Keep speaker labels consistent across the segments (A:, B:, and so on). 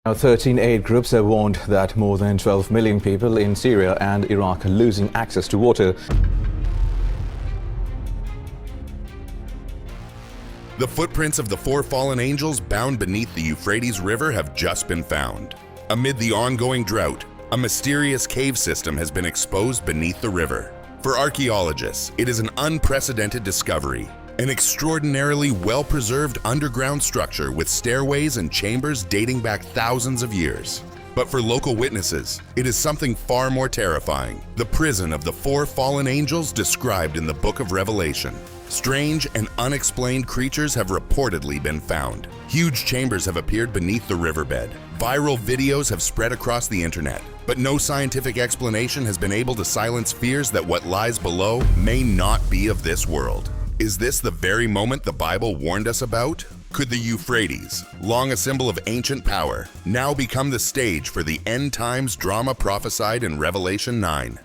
A: Now, 13 aid groups have warned that more than 12 million people in Syria and Iraq are losing access to water.
B: The footprints of the four fallen angels bound beneath the Euphrates River have just been found. Amid the ongoing drought, a mysterious cave system has been exposed beneath the river. For archaeologists, it is an unprecedented discovery, an extraordinarily well-preserved underground structure with stairways and chambers dating back thousands of years. But for local witnesses, it is something far more terrifying: the prison of the four fallen angels described in the book of Revelation. Strange and unexplained creatures have reportedly been found. Huge chambers have appeared beneath the riverbed. Viral videos have spread across the internet, but no scientific explanation has been able to silence fears that what lies below may not be of this world. Is this the very moment the Bible warned us about? Could the Euphrates, long a symbol of ancient power, now become the stage for the end times drama prophesied in Revelation 9?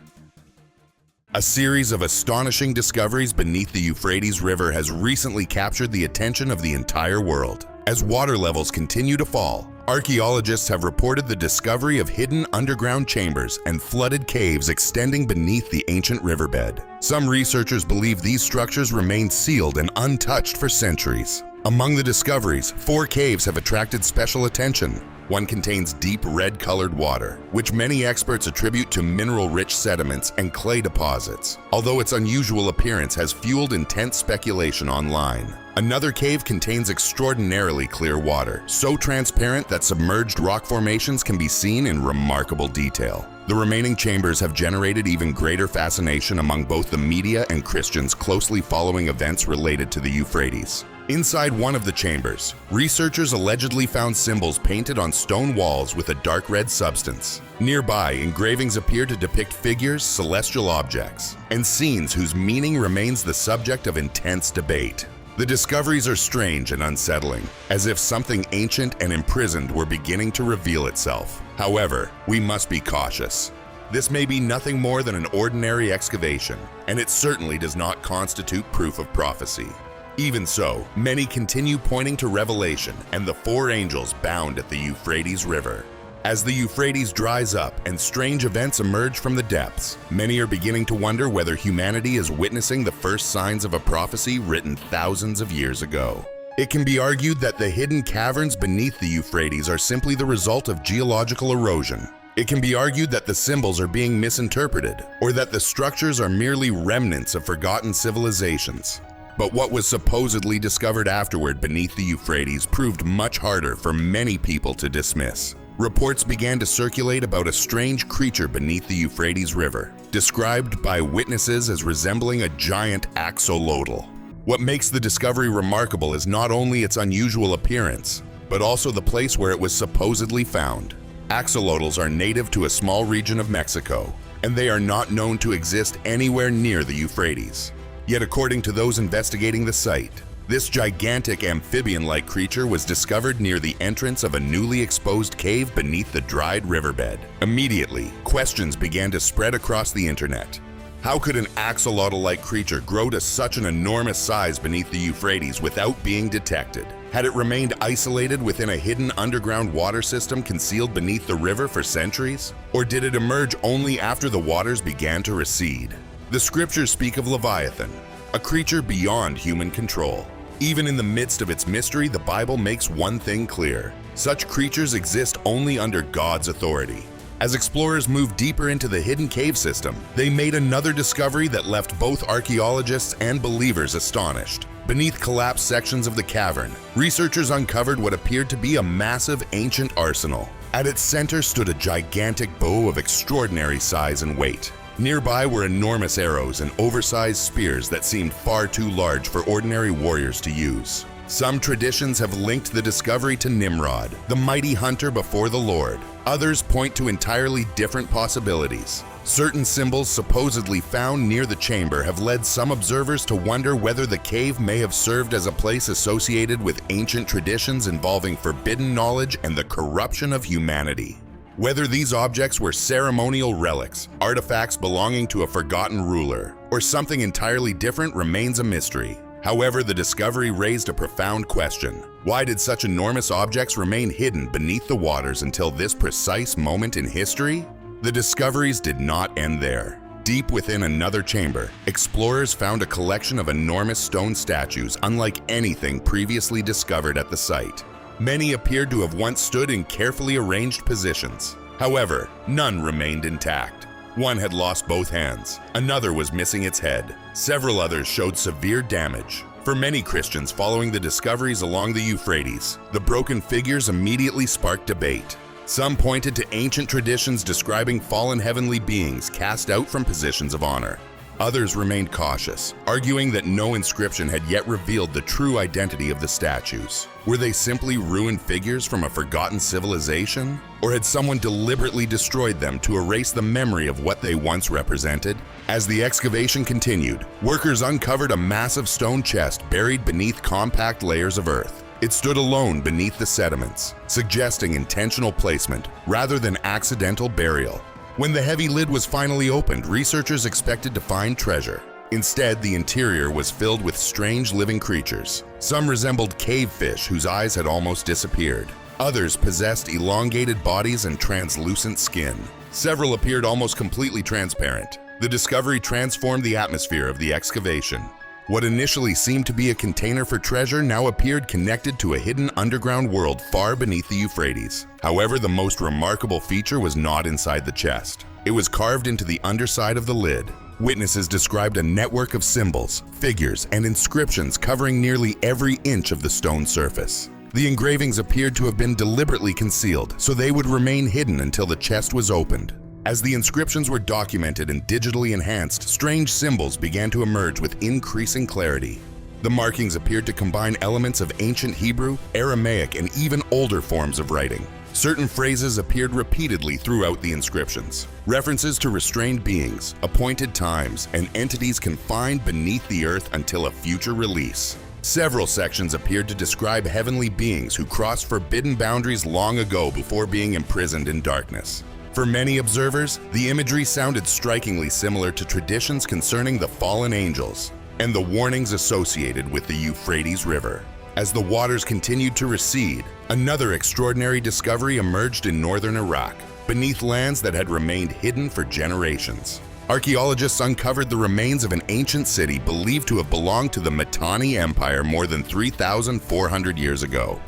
B: A series of astonishing discoveries beneath the Euphrates River has recently captured the attention of the entire world. As water levels continue to fall, archaeologists have reported the discovery of hidden underground chambers and flooded caves extending beneath the ancient riverbed. Some researchers believe these structures remain sealed and untouched for centuries. Among the discoveries, 4 caves have attracted special attention. One contains deep red-colored water, which many experts attribute to mineral-rich sediments and clay deposits, although its unusual appearance has fueled intense speculation online. Another cave contains extraordinarily clear water, so transparent that submerged rock formations can be seen in remarkable detail. The remaining chambers have generated even greater fascination among both the media and Christians closely following events related to the Euphrates. Inside one of the chambers, researchers allegedly found symbols painted on stone walls with a dark red substance. Nearby, engravings appear to depict figures, celestial objects, and scenes whose meaning remains the subject of intense debate. The discoveries are strange and unsettling, as if something ancient and imprisoned were beginning to reveal itself. However, we must be cautious. This may be nothing more than an ordinary excavation, and it certainly does not constitute proof of prophecy. Even so, many continue pointing to Revelation and the 4 angels bound at the Euphrates River. As the Euphrates dries up and strange events emerge from the depths, many are beginning to wonder whether humanity is witnessing the first signs of a prophecy written thousands of years ago. It can be argued that the hidden caverns beneath the Euphrates are simply the result of geological erosion. It can be argued that the symbols are being misinterpreted, or that the structures are merely remnants of forgotten civilizations. But what was supposedly discovered afterward beneath the Euphrates proved much harder for many people to dismiss. Reports began to circulate about a strange creature beneath the Euphrates River, described by witnesses as resembling a giant axolotl. What makes the discovery remarkable is not only its unusual appearance, but also the place where it was supposedly found. Axolotls are native to a small region of Mexico, and they are not known to exist anywhere near the Euphrates. Yet according to those investigating the site, this gigantic amphibian-like creature was discovered near the entrance of a newly exposed cave beneath the dried riverbed. Immediately, questions began to spread across the internet. How could an axolotl-like creature grow to such an enormous size beneath the Euphrates without being detected? Had it remained isolated within a hidden underground water system concealed beneath the river for centuries? Or did it emerge only after the waters began to recede? The scriptures speak of Leviathan, a creature beyond human control. Even in the midst of its mystery, the Bible makes one thing clear: such creatures exist only under God's authority. As explorers moved deeper into the hidden cave system, they made another discovery that left both archaeologists and believers astonished. Beneath collapsed sections of the cavern, researchers uncovered what appeared to be a massive ancient arsenal. At its center stood a gigantic bow of extraordinary size and weight. Nearby were enormous arrows and oversized spears that seemed far too large for ordinary warriors to use. Some traditions have linked the discovery to Nimrod, the mighty hunter before the Lord. Others point to entirely different possibilities. Certain symbols supposedly found near the chamber have led some observers to wonder whether the cave may have served as a place associated with ancient traditions involving forbidden knowledge and the corruption of humanity. Whether these objects were ceremonial relics, artifacts belonging to a forgotten ruler, or something entirely different remains a mystery. However, the discovery raised a profound question. Why did such enormous objects remain hidden beneath the waters until this precise moment in history? The discoveries did not end there. Deep within another chamber, explorers found a collection of enormous stone statues unlike anything previously discovered at the site. Many appeared to have once stood in carefully arranged positions. However, none remained intact. One had lost both hands, another was missing its head. Several others showed severe damage. For many Christians following the discoveries along the Euphrates, the broken figures immediately sparked debate. Some pointed to ancient traditions describing fallen heavenly beings cast out from positions of honor. Others remained cautious, arguing that no inscription had yet revealed the true identity of the statues. Were they simply ruined figures from a forgotten civilization? Or had someone deliberately destroyed them to erase the memory of what they once represented? As the excavation continued, workers uncovered a massive stone chest buried beneath compact layers of earth. It stood alone beneath the sediments, suggesting intentional placement rather than accidental burial. When the heavy lid was finally opened, researchers expected to find treasure. Instead, the interior was filled with strange living creatures. Some resembled cave fish whose eyes had almost disappeared. Others possessed elongated bodies and translucent skin. Several appeared almost completely transparent. The discovery transformed the atmosphere of the excavation. What initially seemed to be a container for treasure now appeared connected to a hidden underground world far beneath the Euphrates. However, the most remarkable feature was not inside the chest. It was carved into the underside of the lid. Witnesses described a network of symbols, figures, and inscriptions covering nearly every inch of the stone surface. The engravings appeared to have been deliberately concealed, so they would remain hidden until the chest was opened. As the inscriptions were documented and digitally enhanced, strange symbols began to emerge with increasing clarity. The markings appeared to combine elements of ancient Hebrew, Aramaic, and even older forms of writing. Certain phrases appeared repeatedly throughout the inscriptions. References to restrained beings, appointed times, and entities confined beneath the earth until a future release. Several sections appeared to describe heavenly beings who crossed forbidden boundaries long ago before being imprisoned in darkness. For many observers, the imagery sounded strikingly similar to traditions concerning the fallen angels and the warnings associated with the Euphrates River. As the waters continued to recede, another extraordinary discovery emerged in northern Iraq, beneath lands that had remained hidden for generations. Archaeologists uncovered the remains of an ancient city believed to have belonged to the Mitanni Empire more than 3,400 years ago.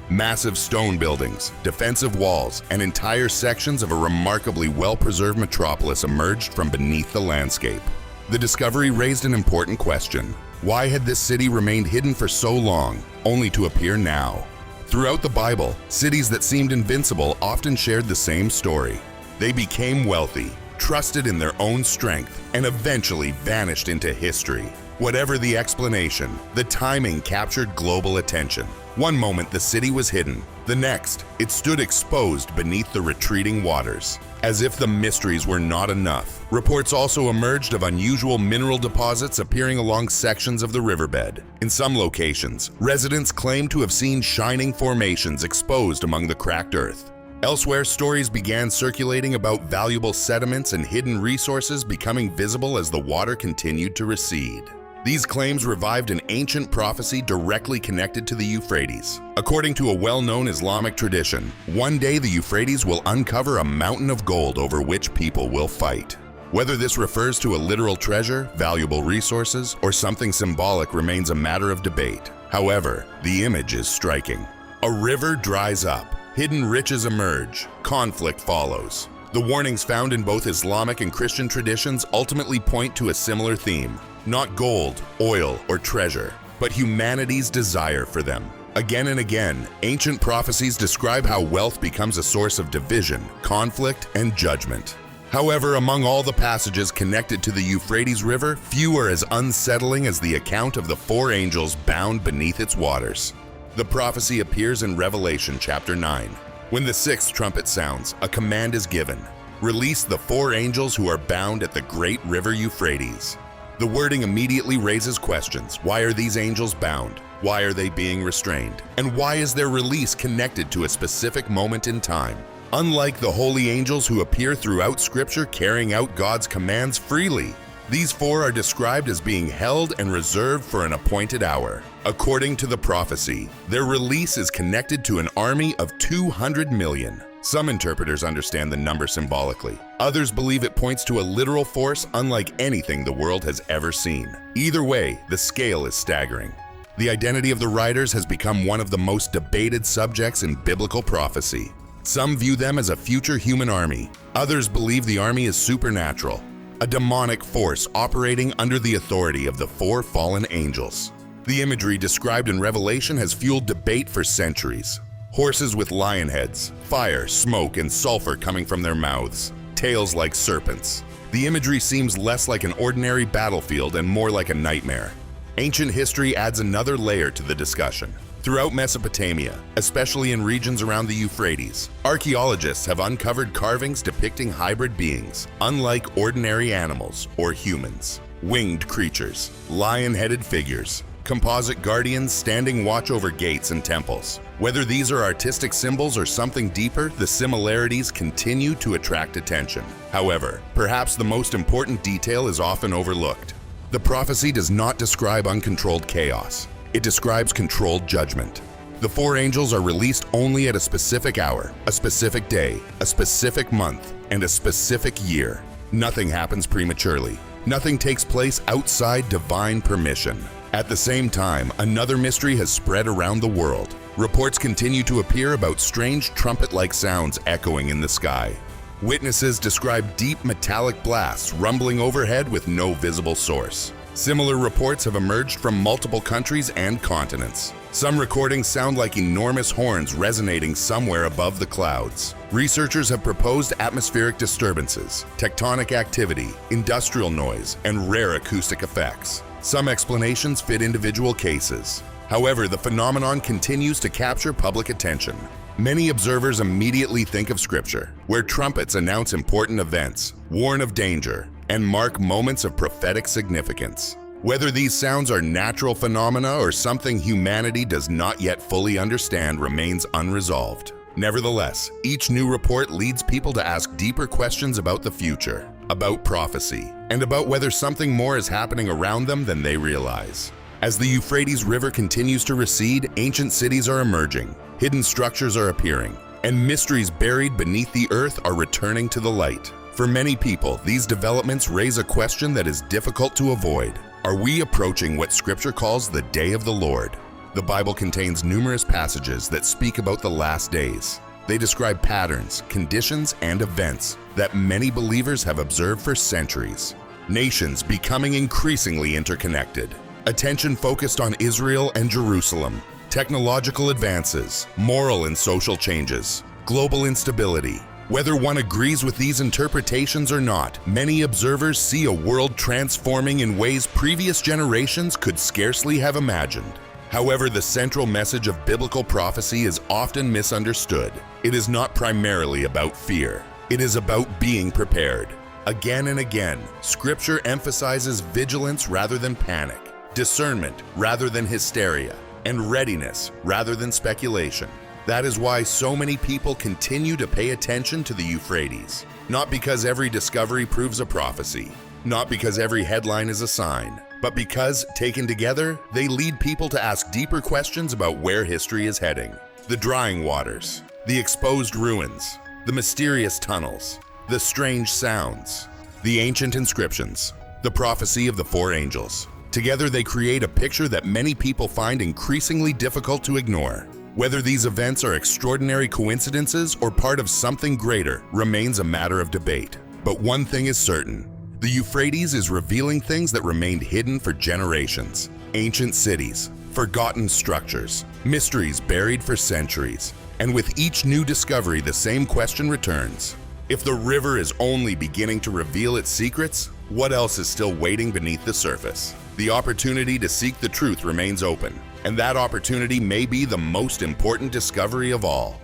B: Massive stone buildings, defensive walls, and entire sections of a remarkably well-preserved metropolis emerged from beneath the landscape. The discovery raised an important question. Why had this city remained hidden for so long, only to appear now? Throughout the Bible, cities that seemed invincible often shared the same story. They became wealthy, trusted in their own strength, and eventually vanished into history. Whatever the explanation, the timing captured global attention. One moment the city was hidden, the next, it stood exposed beneath the retreating waters. As if the mysteries were not enough, reports also emerged of unusual mineral deposits appearing along sections of the riverbed. In some locations, residents claimed to have seen shining formations exposed among the cracked earth. Elsewhere, stories began circulating about valuable sediments and hidden resources becoming visible as the water continued to recede. These claims revived an ancient prophecy directly connected to the Euphrates. According to a well-known Islamic tradition, one day the Euphrates will uncover a mountain of gold over which people will fight. Whether this refers to a literal treasure, valuable resources, or something symbolic remains a matter of debate. However, the image is striking. A river dries up, hidden riches emerge, conflict follows. The warnings found in both Islamic and Christian traditions ultimately point to a similar theme. Not gold, oil, or treasure, but humanity's desire for them. Again and again, ancient prophecies describe how wealth becomes a source of division, conflict, and judgment. However, among all the passages connected to the Euphrates River, few are as unsettling as the account of the 4 angels bound beneath its waters. The prophecy appears in Revelation chapter 9. When the 6th trumpet sounds, a command is given. Release the 4 angels who are bound at the great river Euphrates. The wording immediately raises questions. Why are these angels bound? Why are they being restrained? And why is their release connected to a specific moment in time? Unlike the holy angels who appear throughout Scripture carrying out God's commands freely, These 4 are described as being held and reserved for an appointed hour. According to the prophecy, their release is connected to an army of 200 million. Some interpreters understand the number symbolically. Others believe it points to a literal force unlike anything the world has ever seen. Either way, the scale is staggering. The identity of the riders has become one of the most debated subjects in biblical prophecy. Some view them as a future human army. Others believe the army is supernatural, a demonic force operating under the authority of the 4 fallen angels. The imagery described in Revelation has fueled debate for centuries. Horses with lion heads, fire, smoke, and sulfur coming from their mouths, tails like serpents. The imagery seems less like an ordinary battlefield and more like a nightmare. Ancient history adds another layer to the discussion. Throughout Mesopotamia, especially in regions around the Euphrates, archaeologists have uncovered carvings depicting hybrid beings, unlike ordinary animals or humans. Winged creatures, lion-headed figures, composite guardians standing watch over gates and temples. Whether these are artistic symbols or something deeper, the similarities continue to attract attention. However, perhaps the most important detail is often overlooked. The prophecy does not describe uncontrolled chaos. It describes controlled judgment. The 4 angels are released only at a specific hour, a specific day, a specific month, and a specific year. Nothing happens prematurely. Nothing takes place outside divine permission. At the same time, another mystery has spread around the world. Reports continue to appear about strange trumpet-like sounds echoing in the sky. Witnesses describe deep metallic blasts rumbling overhead with no visible source. Similar reports have emerged from multiple countries and continents. Some recordings sound like enormous horns resonating somewhere above the clouds. Researchers have proposed atmospheric disturbances, tectonic activity, industrial noise, and rare acoustic effects. Some explanations fit individual cases. However, the phenomenon continues to capture public attention. Many observers immediately think of Scripture, where trumpets announce important events, warn of danger, and mark moments of prophetic significance. Whether these sounds are natural phenomena or something humanity does not yet fully understand remains unresolved. Nevertheless, each new report leads people to ask deeper questions about the future, about prophecy, and about whether something more is happening around them than they realize. As the Euphrates River continues to recede, ancient cities are emerging, hidden structures are appearing, and mysteries buried beneath the earth are returning to the light. For many people, these developments raise a question that is difficult to avoid. Are we approaching what Scripture calls the Day of the Lord? The Bible contains numerous passages that speak about the last days. They describe patterns, conditions, and events that many believers have observed for centuries. Nations becoming increasingly interconnected. Attention focused on Israel and Jerusalem. Technological advances, moral and social changes, global instability. Whether one agrees with these interpretations or not, many observers see a world transforming in ways previous generations could scarcely have imagined. However, the central message of biblical prophecy is often misunderstood. It is not primarily about fear. It is about being prepared. Again and again, Scripture emphasizes vigilance rather than panic, discernment rather than hysteria, and readiness rather than speculation. That is why so many people continue to pay attention to the Euphrates. Not because every discovery proves a prophecy, not because every headline is a sign, but because, taken together, they lead people to ask deeper questions about where history is heading. The drying waters, the exposed ruins, the mysterious tunnels, the strange sounds, the ancient inscriptions, the prophecy of the 4 angels. Together they create a picture that many people find increasingly difficult to ignore. Whether these events are extraordinary coincidences or part of something greater remains a matter of debate. But one thing is certain. The Euphrates is revealing things that remained hidden for generations. Ancient cities, forgotten structures, mysteries buried for centuries. And with each new discovery, the same question returns. If the river is only beginning to reveal its secrets, what else is still waiting beneath the surface? The opportunity to seek the truth remains open. And that opportunity may be the most important discovery of all.